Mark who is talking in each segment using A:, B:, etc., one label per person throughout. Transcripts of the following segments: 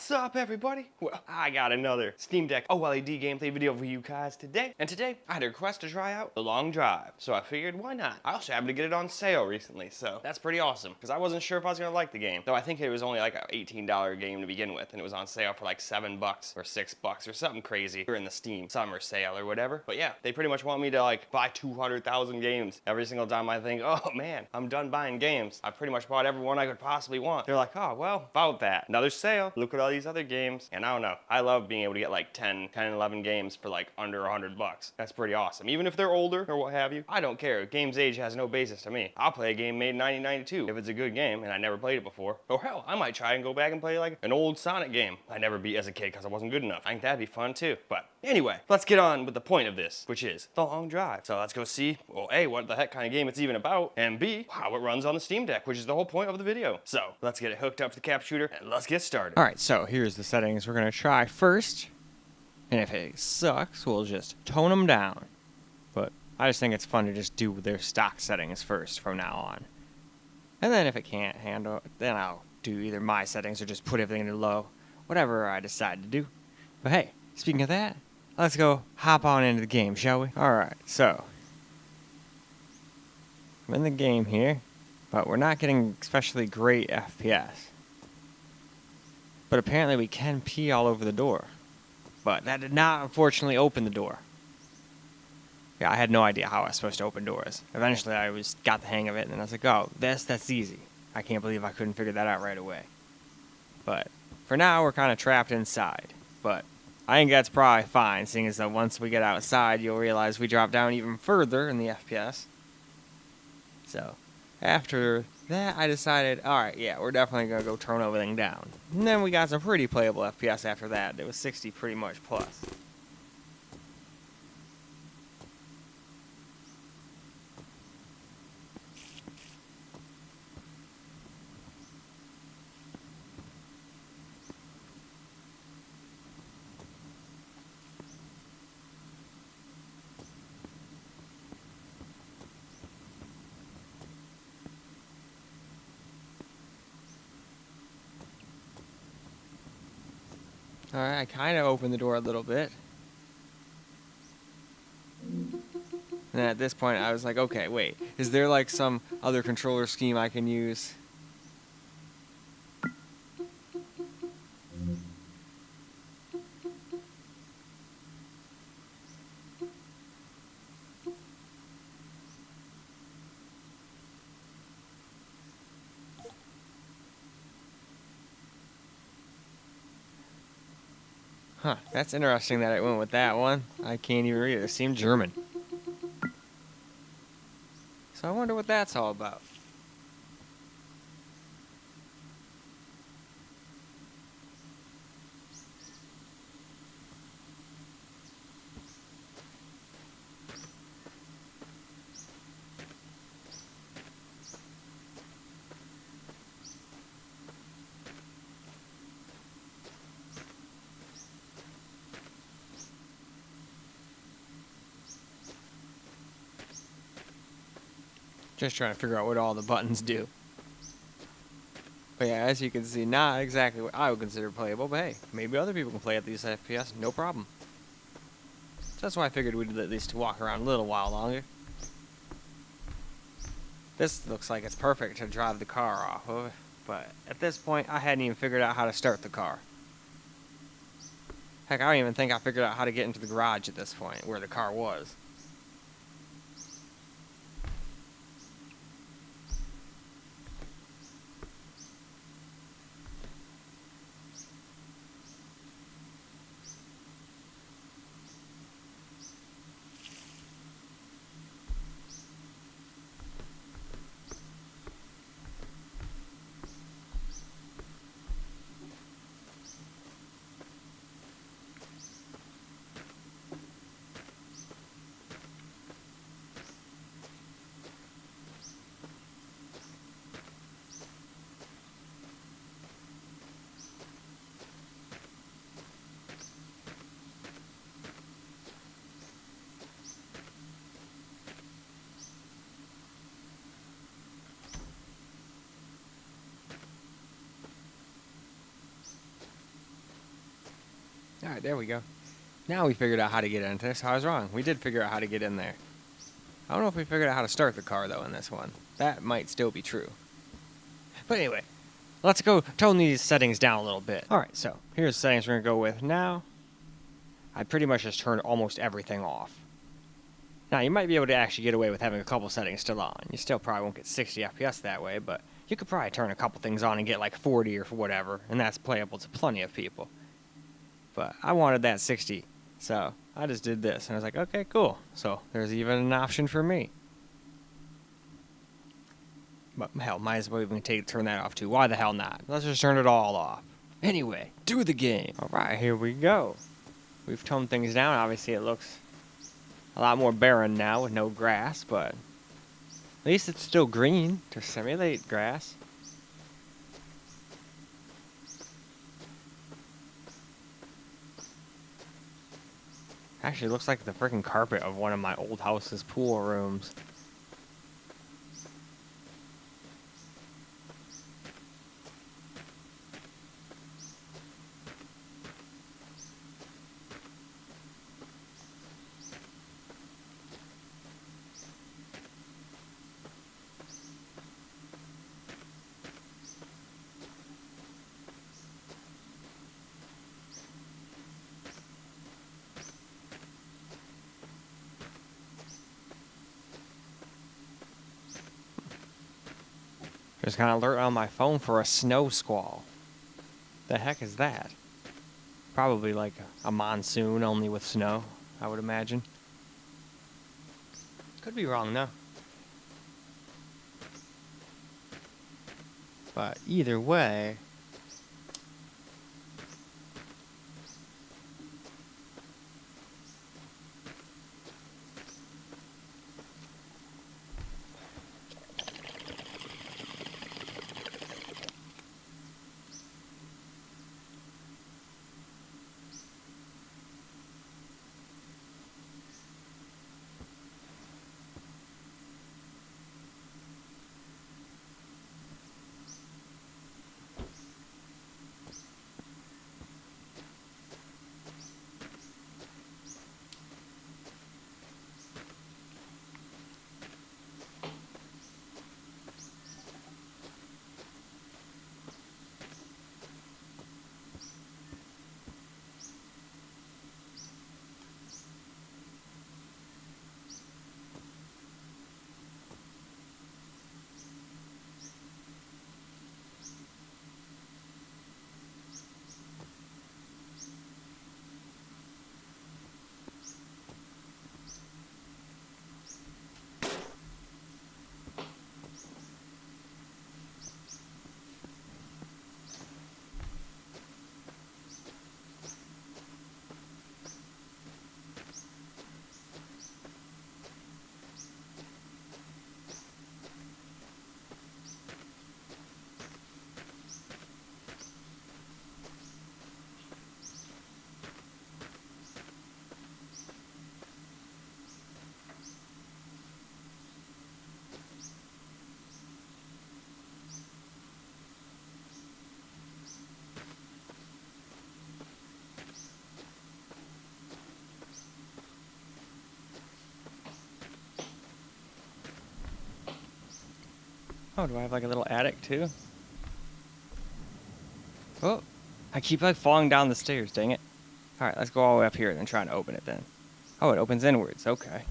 A: What's up, everybody? Well, I got another Steam Deck OLED gameplay video for you guys today. And today, I had a request to try out The Long Drive. So I figured, why not? I also happened to get it on sale recently, so that's pretty awesome. Because I wasn't sure if I was going to like the game. Though I think it was only like an $18 game to begin with. And it was on sale for like $7 or $6 or something crazy. Or in the Steam summer sale or whatever. But yeah, they pretty much want me to like buy 200,000 games. Every single time I think, oh man, I'm done buying games. I pretty much bought every one I could possibly want. They're like, oh, well, about that. Another sale. Look at all these other games. And I don't know. I love being able to get like 10, 11 games for like under $100. That's pretty awesome. Even if they're older or what have you, I don't care. Game's age has no basis to me. I'll play a game made in 1992 if it's a good game and I never played it before. Or hell, I might try and go back and play like an old Sonic game I never beat as a kid because I wasn't good enough. I think that'd be fun too. But anyway, let's get on with the point of this, which is The Long Drive. So let's go see, well, A, what the heck kind of game it's even about, and B, how it runs on the Steam Deck, which is the whole point of the video. So let's get it hooked up to the cap shooter and let's get started.
B: Alright, so here's the settings we're going to try first. And if it sucks, we'll just tone them down. But I just think it's fun to just do their stock settings first from now on. And then if it can't handle it, then I'll do either my settings or just put everything to low. Whatever I decide to do. But hey, speaking of that, let's go hop on into the game, shall we? Alright, so I'm in the game here, but we're not getting especially great FPS. But apparently we can pee all over the door. But that did not, unfortunately, open the door. Yeah, I had no idea how I was supposed to open doors. Eventually I got the hang of it, and then I was like, oh, that's easy. I can't believe I couldn't figure that out right away. But for now, we're kind of trapped inside. But I think that's probably fine, seeing as that once we get outside, you'll realize we drop down even further in the FPS. So, after that, I decided, alright, yeah, we're definitely going to go tone everything down. And then we got some pretty playable FPS after that. It was 60 pretty much plus. Alright, I kind of opened the door a little bit. And then at this point, I was like, okay, wait. Is there like some other controller scheme I can use? Huh, that's interesting that I went with that one. I can't even read it. It seemed German. So I wonder what that's all about. Just trying to figure out what all the buttons do. But yeah, as you can see, not exactly what I would consider playable, but hey, maybe other people can play at these FPS, no problem. So that's why I figured we'd at least walk around a little while longer. This looks like it's perfect to drive the car off of, but at this point, I hadn't even figured out how to start the car. Heck, I don't even think I figured out how to get into the garage at this point, where the car was. Alright, there we go. Now we figured out how to get into this. I was wrong. We did figure out how to get in there. I don't know if we figured out how to start the car, though, in this one. That might still be true. But anyway, let's go tone these settings down a little bit. Alright, so here's the settings we're going to go with now. I pretty much just turned almost everything off. Now, you might be able to actually get away with having a couple settings still on. You still probably won't get 60 FPS that way, but you could probably turn a couple things on and get like 40 or whatever, and that's playable to plenty of people. But I wanted that 60, so I just did this, and I was like, okay, cool. So there's even an option for me. But hell, might as well even turn that off too. Why the hell not? Let's just turn it all off. Anyway, do the game. Alright, here we go. We've toned things down. Obviously, it looks a lot more barren now with no grass, but at least it's still green to simulate grass. Actually, it looks like the freaking carpet of one of my old house's pool rooms. Just got an alert on my phone for a snow squall. The heck is that? Probably like a monsoon, only with snow, I would imagine. Could be wrong, though. But either way... Oh, do I have like a little attic too? Oh, I keep like falling down the stairs, dang it. Alright, let's go all the way up here and then try to open it then. Oh, it opens inwards, okay.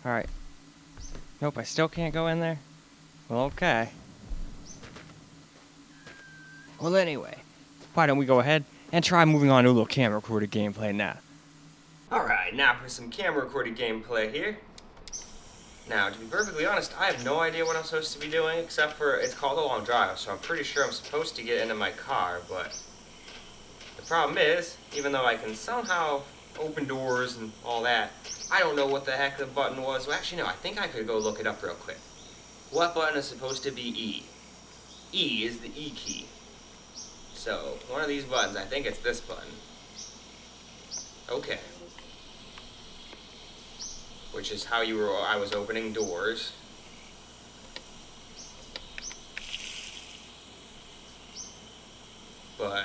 B: Alright. Nope, I still can't go in there? Well, okay. Well, anyway, why don't we go ahead and try moving on to a little camera recorded gameplay now. Alright, now for some camera recorded gameplay here. Now, to be perfectly honest, I have no idea what I'm supposed to be doing, except for it's called a long drive, so I'm pretty sure I'm supposed to get into my car, but the problem is, even though I can somehow open doors and all that, I don't know what the heck the button was. Well, actually, no, I think I could go look it up real quick. What button is supposed to be E? E is the E key. So, one of these buttons, I think it's this button. Okay. Which is how I was opening doors. but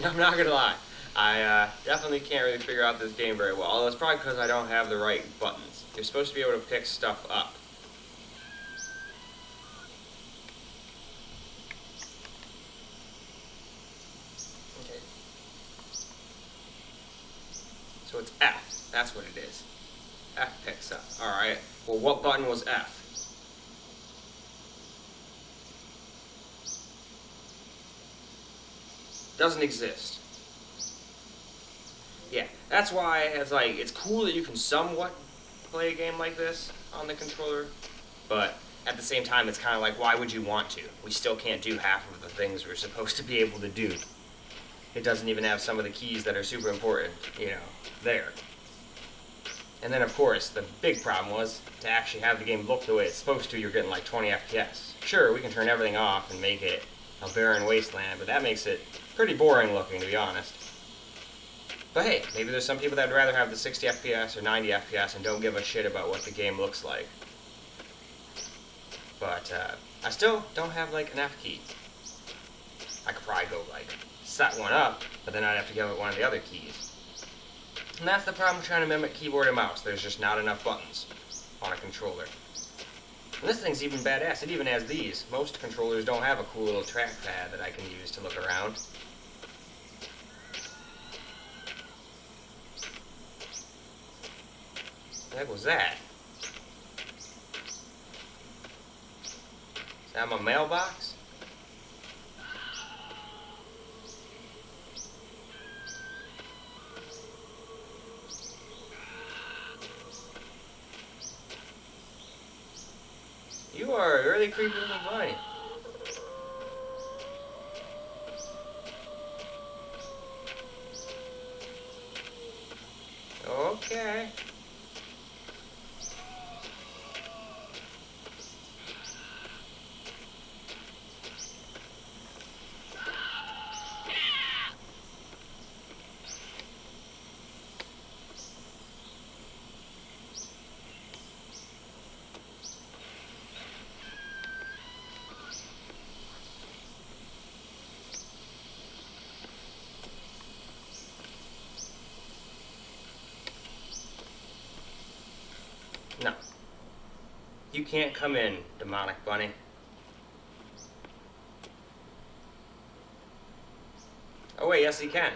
B: I'm not gonna lie, I definitely can't really figure out this game very well. Although it's probably because I don't have the right buttons. You're supposed to be able to pick stuff up. Okay. So it's F. That's what it is. F picks up. Alright. Well, what button was F? Doesn't exist. Yeah, that's why it's cool that you can somewhat play a game like this on the controller, but at the same time it's kind of like, why would you want to? We still can't do half of the things we're supposed to be able to do. It doesn't even have some of the keys that are super important, there. And then of course, the big problem was, to actually have the game look the way it's supposed to, you're getting like 20 FPS. Sure, we can turn everything off and make it a barren wasteland, but that makes it pretty boring looking, to be honest. But hey, maybe there's some people that would rather have the 60 FPS or 90 FPS and don't give a shit about what the game looks like. But I still don't have like an F key. I could probably go like set one up, but then I'd have to give it one of the other keys. And that's the problem trying to mimic keyboard and mouse. There's just not enough buttons on a controller. And this thing's even badass. It even has these. Most controllers don't have a cool little trackpad that I can use to look around. What the heck was that? Is that my mailbox? You are a really creepy little bunny. Okay. No. You can't come in, demonic bunny. Oh wait, yes he can.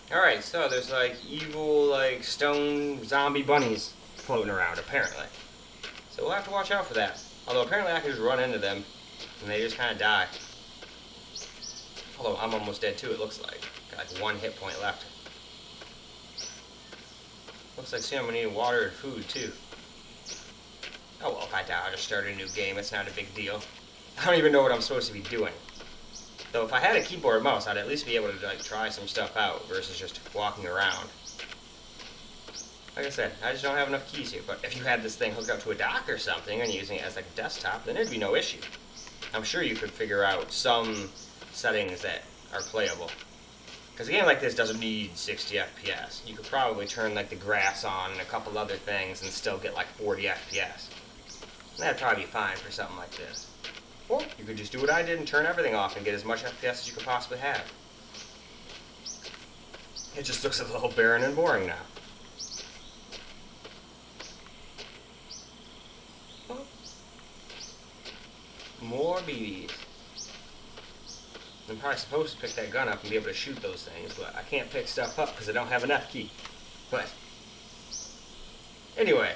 B: Alright, so there's like evil, like stone zombie bunnies floating around, apparently. So we'll have to watch out for that. Although apparently I can just run into them and they just kind of die. Although I'm almost dead too, it looks like. Got like 1 hit point left. Looks like soon I'm gonna need water and food too. Oh well, if I die, I'll just start a new game. It's not a big deal. I don't even know what I'm supposed to be doing. Though if I had a keyboard and mouse, I'd at least be able to like try some stuff out versus just walking around. Like I said, I just don't have enough keys here. But if you had this thing hooked up to a dock or something and using it as like a desktop, then there'd be no issue. I'm sure you could figure out some settings that are playable. Because a game like this doesn't need 60 FPS. You could probably turn like the grass on and a couple other things and still get like 40 FPS. And that'd probably be fine for something like this. Or you could just do what I did and turn everything off and get as much FPS as you could possibly have. It just looks a little barren and boring now. Oh. More BBs. I'm probably supposed to pick that gun up and be able to shoot those things, but I can't pick stuff up because I don't have an F key. But anyway,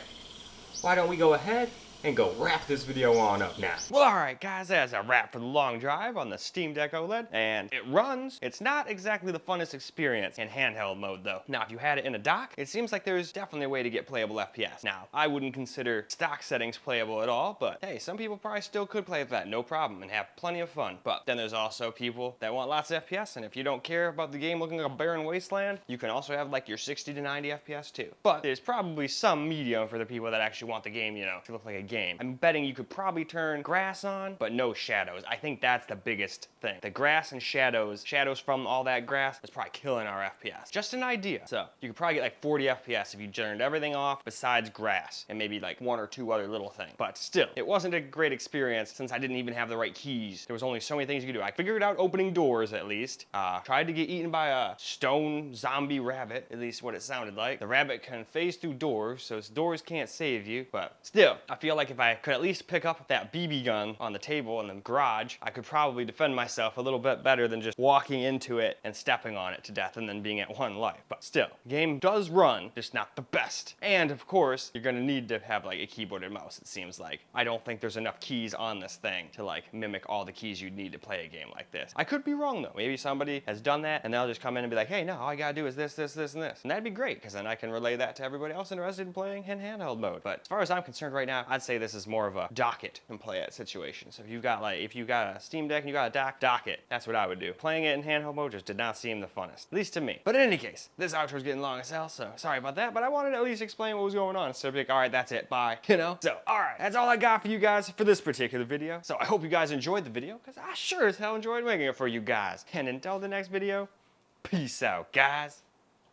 B: why don't we go ahead and go wrap this video on up now.
A: Well, alright guys, that's a wrap for the long drive on the Steam Deck OLED, and it runs. It's not exactly the funnest experience in handheld mode though. Now, if you had it in a dock, it seems like there's definitely a way to get playable FPS. Now, I wouldn't consider stock settings playable at all, but hey, some people probably still could play with that, no problem, and have plenty of fun. But then there's also people that want lots of FPS, and if you don't care about the game looking like a barren wasteland, you can also have like your 60 to 90 FPS too. But there's probably some medium for the people that actually want the game, you know, to look like a game. I'm betting you could probably turn grass on, but no shadows. I think that's the biggest thing. The grass and shadows from all that grass is probably killing our FPS. Just an idea. So you could probably get like 40 FPS if you turned everything off besides grass and maybe like one or two other little things. But still, it wasn't a great experience since I didn't even have the right keys. There was only so many things you could do. I figured out opening doors at least. Tried to get eaten by a stone zombie rabbit, at least what it sounded like. The rabbit can phase through doors, so doors can't save you, but still, I feel like if I could at least pick up that BB gun on the table in the garage, I could probably defend myself a little bit better than just walking into it and stepping on it to death and then being at 1 life. But still, the game does run, just not the best. And of course, you're gonna need to have like a keyboard and mouse, it seems like. I don't think there's enough keys on this thing to like mimic all the keys you'd need to play a game like this. I could be wrong though. Maybe somebody has done that and they'll just come in and be like, hey, no, all you gotta do is this, this, this, and this. And that'd be great, because then I can relay that to everybody else interested in playing in handheld mode. But as far as I'm concerned right now, I'd say this is more of a dock it and play it situation. So if you've got a Steam Deck and you got a dock it. That's what I would do. Playing it in handheld mode just did not seem the funnest, at least to me. But in any case, this outro's getting long as hell, so sorry about that, but I wanted to at least explain what was going on instead of like, all right, that's it, bye, you know? So, all right, that's all I got for you guys for this particular video. So I hope you guys enjoyed the video, because I sure as hell enjoyed making it for you guys. And until the next video, peace out, guys.